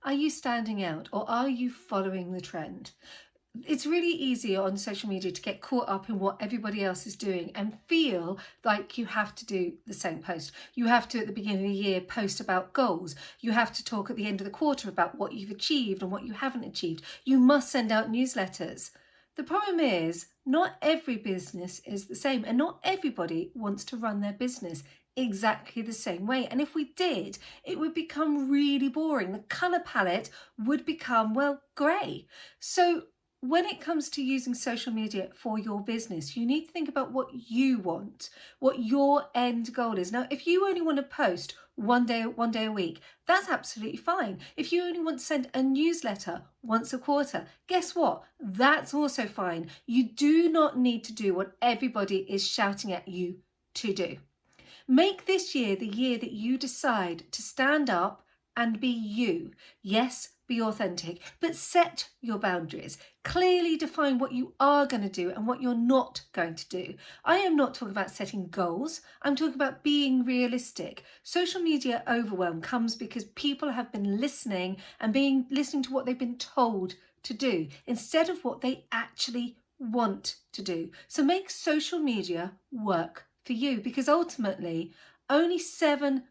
Are you standing out, or are you following the trend? It's really easy on social media to get caught up in what everybody else is doing and feel like you have to do the same post. You have to, at the beginning of the year, post about goals. You have to talk at the end of the quarter about what you've achieved and what you haven't achieved. You must send out newsletters. The problem is, not every business is the same, and not everybody wants to run their business exactly the same way. And if we did, it would become really boring. The colour palette would become, well, grey. So when it comes to using social media for your business, you need to think about what you want, what your end goal is. Now, if you only want to post one day a week, that's absolutely fine. If you only want to send a newsletter once a quarter, guess what? That's also fine. You do not need to do what everybody is shouting at you to do. Make this year the year that you decide to stand up and be you. Yes, be authentic, but set your boundaries. Clearly define what you are going to do and what you're not going to do. I am not talking about setting goals. I'm talking about being realistic. Social media overwhelm comes because people have been listening to what they've been told to do instead of what they actually want to do. So make social media work for you, because ultimately only 7%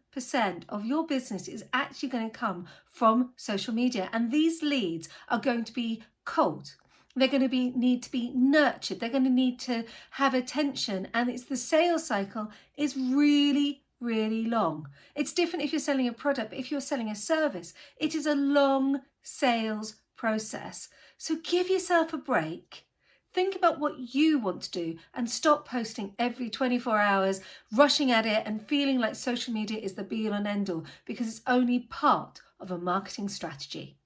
of your business is actually going to come from social media, and these leads are going to be cold. They're going to need to be nurtured. They're going to need to have attention, and the sales cycle is really, really long. It's different if you're selling a product, but if you're selling a service, it is a long sales process. So give yourself a break. Think about what you want to do and stop posting every 24 hours, rushing at it and feeling like social media is the be all and end all, because it's only part of a marketing strategy.